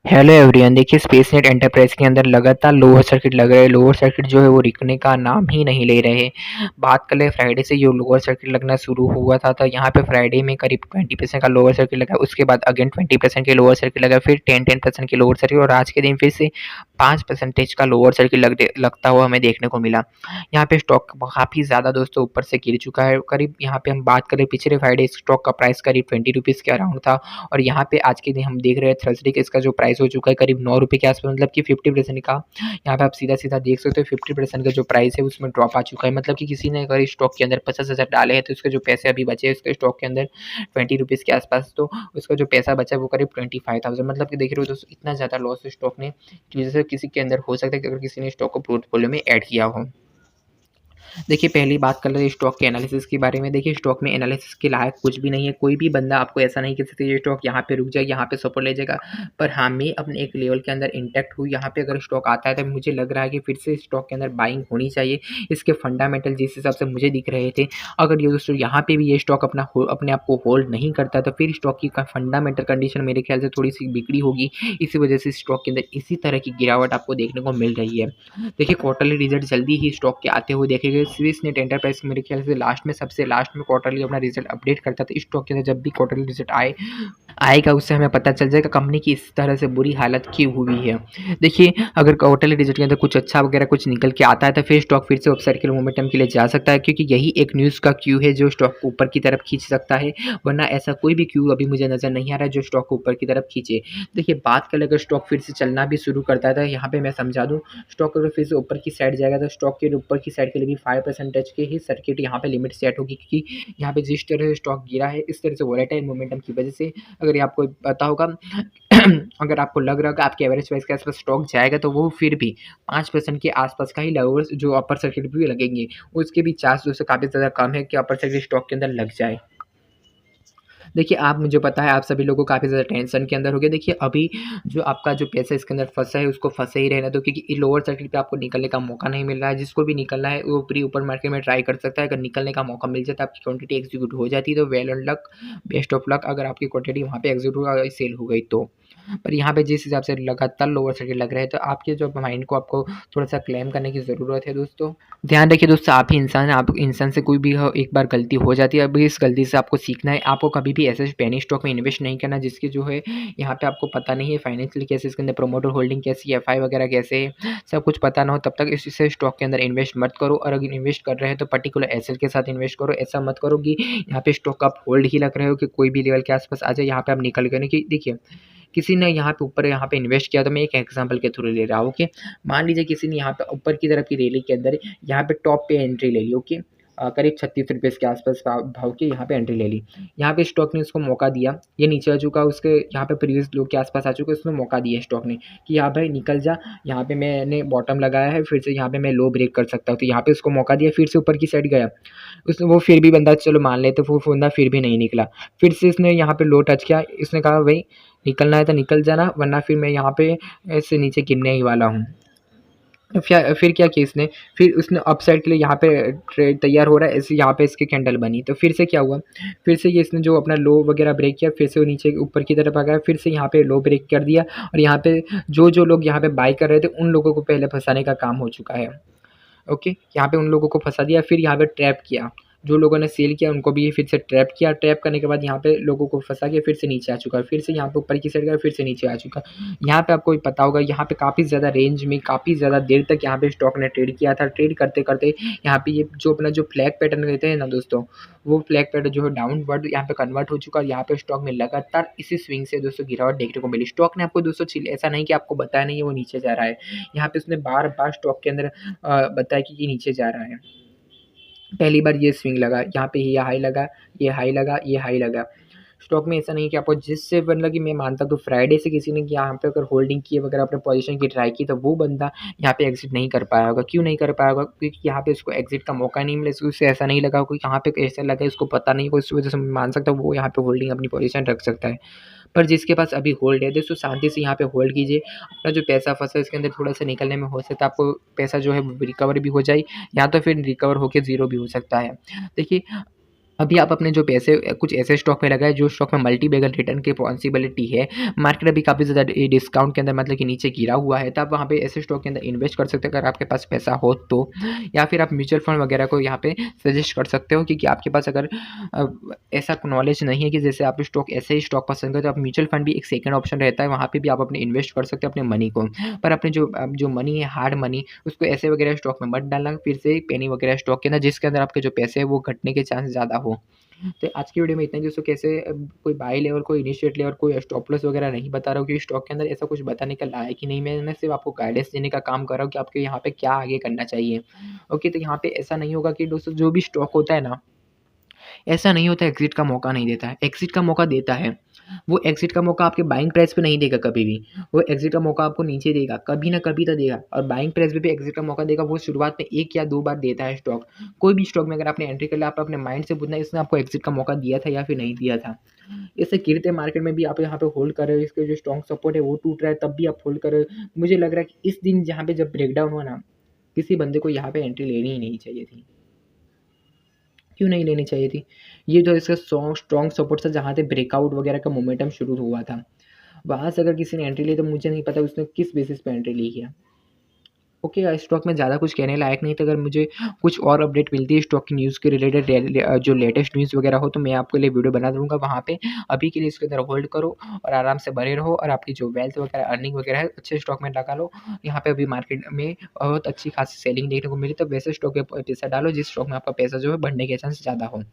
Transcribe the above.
Hello everyone, देखिए स्पेसनेट enterprise के अंदर लगातार लोअर सर्किट लग रहे हैं। लोअर सर्किट जो है वो रुकने का नाम ही नहीं ले रहे। बात कर ले फ्राइडे से जो लोअर सर्किट लगना शुरू हुआ था, तो यहाँ पे फ्राइडे में करीब 20% का लोअर सर्किट लगा, उसके बाद अगेन 20% के लोअर सर्किट लगा, फिर 10% के लोअर सर्किट, और आज के दिन फिर से 5% का लोअर सर्किट लगता हुआ हमें देखने को मिला। यहाँ पे स्टॉक काफ़ी ज़्यादा दोस्तों ऊपर से गिर चुका है। करीब यहाँ पे हम बात करें पिछले फ्राइडे स्टॉक का प्राइस करीब 20 रुपीज़ के अराउंड था, और यहाँ पे आज के दिन हम देख रहे हैं थर्सडे के इसका जो प्राइस हो चुका है करीब 9 रुपये के आसपास, मतलब कि 50% का यहाँ पे आप सीधा-सीधा देख सकते हो 50% का जो प्राइस है उसमें ड्रॉप आ चुका है। मतलब कि किसी ने अगर स्टॉक के अंदर 50,000 डाले हैं, तो उसके जो पैसे अभी बचे हैं उसके स्टॉक के अंदर 20 रुपीज़ के आसपास, तो उसका जो पैसा बचा है वो करीब 25,000, मतलब कि देख रहे हो दोस्तों इतना ज़्यादा लॉस स्टॉक ने की वजह से किसी के अंदर हो सकता है कि अगर किसी ने स्टॉक को पोर्टफोलियो में ऐड किया हो। देखिए पहली बात कर लेते हैं स्टॉक के एनालिसिस के बारे में। देखिए स्टॉक में एनालिसिस के लायक कुछ भी नहीं है। कोई भी बंदा आपको ऐसा नहीं कह सकता ये स्टॉक यहाँ पे रुक जाएगा, यहाँ पे सपोर्ट ले जाएगा। पर हाँ, मैं अपने एक लेवल के अंदर इंटैक्ट हूँ। यहाँ पे अगर स्टॉक आता है तो मुझे लग रहा है कि फिर से स्टॉक के अंदर बाइंग होनी चाहिए। इसके फंडामेंटल जिस हिसाब से मुझे दिख रहे थे, अगर ये दोस्तों यहाँ पे भी ये स्टॉक अपने आप को होल्ड नहीं करता, तो फिर स्टॉक की फंडामेंटल कंडीशन मेरे ख्याल से थोड़ी सी बिगड़ी होगी। इसी वजह से स्टॉक के अंदर इसी तरह की गिरावट आपको देखने को मिल रही है। देखिए क्वार्टरली रिजल्ट जल्दी ही स्टॉक के आते हुए देखे गए। स्विस नेट एंटरप्राइज मेरे ख्याल से सबसे लास्ट में क्वार्टरली अपना रिजल्ट अपडेट करता था। स्टॉक के अंदर जब भी क्वार्टरली रिजल्ट आएगा उससे हमें पता चल जाएगा कंपनी की इस तरह से बुरी हालत क्यों हुई है। देखिए अगर क्वार्टरली रिजल्ट के अंदर कुछ अच्छा वगैरह कुछ निकल के आता है, तो फिर स्टॉक फिर से अप सर्किल मोमेंटम के लिए जा सकता है, क्योंकि यही एक न्यूज़ का क्यू है जो स्टॉक को ऊपर की तरफ खींच सकता है। वरना ऐसा कोई भी क्यू अभी मुझे नज़र नहीं आ रहा है जो स्टॉक को ऊपर की तरफ खींचे। देखिए बात करें अगर स्टॉक फिर से चलना भी शुरू करता है, तो यहाँ पे मैं समझा दूँ, स्टॉक अगर फिर से ऊपर की साइड जाएगा तो स्टॉक के ऊपर की साइड के लिए भी 5% के ही सर्किट यहाँ पे लिमिट सेट होगी, क्योंकि यहाँ पे जिस तरह से स्टॉक गिरा है इस तरह से वोलेटाइल मोमेंटम की वजह से, अगर ये आपको पता होगा अगर आपको लग रहा होगा आपके एवरेज प्राइस के आसपास स्टॉक जाएगा, तो वो फिर भी 5% के आसपास का ही लोअर जो अपर सर्किट भी लगेंगे, उसके भी चांस जो काफ़ी ज़्यादा कम है कि अपर सर्किट स्टॉक के अंदर लग जाए। देखिए आप मुझे पता है आप सभी लोगों को काफ़ी ज़्यादा टेंशन के अंदर हो गया। देखिए अभी जो आपका जो पैसा इसके अंदर फँसा है उसको फँसे ही रहने दो, क्योंकि लोअर सर्किट पे आपको निकलने का मौका नहीं मिल रहा है। जिसको भी निकलना है वो प्री ऊपर मार्केट में ट्राई कर सकता है। अगर निकलने का मौका मिल जाता है, आपकी क्वांटिटी एग्जीक्यूट हो जाती है, तो well and luck, best of luck. अगर आपकी क्वांटिटी वहाँ पे एग्जीक्यूट हुआ सेल हो गई तो। पर यहाँ पे जिस हिसाब से लगातार लोअर सर्किट लग रहे हैं, तो आपके जो माइंड को आपको थोड़ा-सा क्लेम करने की ज़रूरत है दोस्तों। ध्यान रखिए दोस्तों, आप ही इंसान हैं, आप इंसान से कोई भी हो एक बार गलती हो जाती है। अभी इस गलती से आपको सीखना है। आपको कभी भी ऐसे पेनी स्टॉक में इन्वेस्ट नहीं करना जिसकी जो है यहाँ पे आपको पता नहीं है फाइनेंशियल कैसे, इसके अंदर प्रोमोटर होल्डिंग कैसी है, एफआई वगैरह कैसे है, सब कुछ पता ना हो तब तक इस स्टॉक के अंदर इन्वेस्ट मत करो। और अगर इन्वेस्ट कर रहे हैं तो पर्टिकुलर एसेट के साथ इन्वेस्ट करो। ऐसा मत करो कि यहाँ पे स्टॉक आप होल्ड ही रख रहे हो कि कोई भी लेवल के आसपास आ जाए, यहाँ पे आप निकल गए। नहीं कि देखिए किसी ने यहाँ पे ऊपर यहाँ पे इन्वेस्ट किया, तो मैं एक एग्जांपल के थ्रू ले रहा हूँ। ओके, मान लीजिए किसी ने यहाँ पे ऊपर की तरफ की रैली के अंदर यहाँ पे टॉप पे एंट्री ले ली। ओके, करीब 36 रुपये के आसपास भाव के यहाँ पे एंट्री ले ली। यहाँ पे स्टॉक ने उसको मौका दिया, ये नीचे आ चुका, उसके यहाँ पे प्रीवियस लो के आसपास आ चुका है, उसमें मौका दिया स्टॉक ने कि यहाँ भाई निकल जा, यहाँ पे मैंने बॉटम लगाया है, फिर से यहाँ पे मैं लो ब्रेक कर सकता हूँ। तो यहाँ पे उसको मौका दिया, फिर से ऊपर की साइड गया, उसने वो फिर भी बंदा चलो मान लेते, वो बंदा फिर भी नहीं निकला। फिर से इसने यहाँ पे लो टच किया, इसने कहा भाई निकलना है तो निकल जाना, वरना फिर मैं यहाँ पे ऐसे नीचे गिरने ही वाला हूँ। फिर क्या किया इसने, फिर उसने अपसाइड के लिए यहाँ पे ट्रेड तैयार हो रहा है, ऐसे यहाँ पे इसकी कैंडल बनी। तो फिर से क्या हुआ, फिर से ये इसने जो अपना लो वगैरह ब्रेक किया, फिर से वो नीचे ऊपर की तरफ आ गया, फिर से यहाँ पे लो ब्रेक कर दिया, और यहाँ पे जो लोग यहाँ पे बाय कर रहे थे उन लोगों को पहले फंसाने का काम हो चुका है। ओके, यहाँ पे उन लोगों को फंसा दिया, फिर यहाँ पे ट्रैप किया, जो लोगों ने सेल किया उनको भी फिर से ट्रैप किया, ट्रैप करने के बाद यहाँ पे लोगों को फंसा के फिर से नीचे आ चुका है, फिर से यहाँ पे ऊपर की साइड गया, फिर से नीचे आ चुका। यहाँ पे आपको पता होगा यहाँ पे काफ़ी ज़्यादा रेंज में काफ़ी ज़्यादा देर तक यहाँ पे स्टॉक ने ट्रेड किया था। ट्रेड करते करते यहाँ पे ये जो अपना जो फ्लैग पैटर्न कहते हैं ना दोस्तों, वो फ्लैग पैटर्न जो है डाउनवर्ड यहाँ पे कन्वर्ट हो चुका, और यहाँ पे स्टॉक में लगातार इसी स्विंग से दोस्तों गिरावट देखने को मिली। स्टॉक ने आपको दोस्तों ऐसा नहीं कि आपको बताया नहीं है वो नीचे जा रहा है, यहाँ पे उसने बार बार स्टॉक के अंदर बताया कि ये नीचे जा रहा है। पहली बार ये स्विंग लगा, यहाँ पे ये हाई लगा, ये हाई लगा, ये हाई लगा। स्टॉक में ऐसा नहीं कि आपको जिससे मतलब कि मैं मानता हूँ तो फ्राइडे से किसी ने यहाँ पे अगर होल्डिंग की वगैरह अपने पोजीशन की ट्राई की, तो वो बंदा यहाँ पे एग्जिट नहीं कर पाया होगा। क्यों नहीं कर पाया होगा, क्योंकि यहाँ पे उसको एग्जिट का मौका नहीं मिला, उसे ऐसा नहीं लगा, कोई यहाँ पे ऐसा लगा उसको पता नहीं होगा, इस वजह से मैं मान सकता हूँ वो यहाँ पे होल्डिंग अपनी पोजीशन रख सकता है। पर जिसके पास अभी होल्ड है दोस्तों, शांति से यहाँ पे होल्ड कीजिए। अपना जो पैसा फंसा है इसके अंदर थोड़ा सा निकलने में हो सकता है आपको पैसा जो है वो रिकवर भी हो जाए, या तो फिर रिकवर होकर ज़ीरो भी हो सकता है। देखिए अभी आप अपने जो पैसे कुछ ऐसे स्टॉक में लगाएँ जो स्टॉक में मल्टी बैगर रिटर्न की पॉसिबिलिटी है। मार्केट अभी काफ़ी ज़्यादा डिस्काउंट के अंदर मतलब कि नीचे गिरा हुआ है, तो आप वहाँ पे ऐसे स्टॉक के अंदर इन्वेस्ट कर सकते हो अगर आपके पास पैसा हो तो। या फिर आप म्यूचुअल फंड वगैरह को यहाँ पे सजेस्ट कर सकते हो, क्योंकि आपके पास अगर अ, ऐसा नॉलेज नहीं है कि जैसे आप स्टॉक ऐसे ही स्टॉक पसंद करते हो, तो आप म्यूचुअल फंड भी एक सेकंड ऑप्शन रहता है, वहाँ पे भी आप अपने इन्वेस्ट कर सकते हो अपने मनी को। पर अपने जो मनी है, हार्ड मनी, उसको ऐसे वगैरह स्टॉक में मत डालना फिर से पेनी वगैरह स्टॉक के अंदर, जिसके अंदर आपके जो पैसे हैं वो घटने के चांस ज़्यादा हो। तो आज की वीडियो में इतना ही। दोस्तों कैसे कोई बाय ले और कोई इनिशिएट ले और कोई स्टॉप लॉस वगैरह नहीं बता रहा हूँ, क्योंकि स्टॉक के अंदर ऐसा कुछ बताने का लायक ही नहीं। मैंने सिर्फ आपको गाइडेंस देने का काम कर रहा हूँ कि आपको यहाँ पे क्या आगे करना चाहिए। ओके, तो यहाँ पे ऐसा नहीं होगा कि दोस्तों जो भी स्टॉक होता है ना, ऐसा नहीं होता एग्ज़िट का मौका नहीं देता है, एग्ज़िट का मौका देता है। वो एग्ज़िट का मौका आपके बाइंग प्राइस पे नहीं देगा कभी भी, वो एग्ज़िट का मौका आपको नीचे देगा, कभी ना कभी तो देगा, और बाइंग प्राइस पे भी एग्ज़िट का मौका देगा, वो शुरुआत में 1 या 2 बार देता है स्टॉक। कोई भी स्टॉक में अगर आपने एंट्री कर लिया, आप अपने माइंड से पूछना इसने आपको एग्ज़िट का मौका दिया था या फिर नहीं दिया था। इससे गिरते मार्केट में भी आप यहाँ पे होल्ड कर रहे हो, इसके जो स्ट्रॉन्ग सपोर्ट है वो टूट रहा है तब भी आप होल्ड कर रहे हो। मुझे लग रहा है कि इस दिन जहाँ पे जब ब्रेकडाउन हुआ ना, किसी बंदे को यहाँ पे एंट्री लेनी ही नहीं चाहिए थी। क्यों नहीं लेनी चाहिए थी? ये जो इसका स्ट्रॉन्ग सपोर्ट था जहाँ से ब्रेकआउट वगैरह का मोमेंटम शुरू हुआ था, वहाँ से अगर किसी ने एंट्री ली तो मुझे नहीं पता उसने किस बेसिस पे एंट्री ली है। ओके, स्टॉक में ज़्यादा कुछ कहने लायक नहीं था। अगर मुझे कुछ और अपडेट मिलती है स्टॉक की न्यूज़ के रिलेटेड जो लेटेस्ट न्यूज़ वगैरह हो, तो मैं आपके लिए वीडियो बना दूँगा वहाँ पे। अभी के लिए इसके अंदर होल्ड करो और आराम से बने रहो, और आपकी जो वेल्थ वगैरह अर्निंग वगैरह है अच्छे स्टॉक में लगा लो। यहाँ पे अभी मार्केट में बहुत अच्छी खासी सेलिंग देखने को मिली, तो वैसे स्टॉक पे पैसा डालो जिस स्टॉक में आपका पैसा जो है बढ़ने के चांस ज़्यादा हो।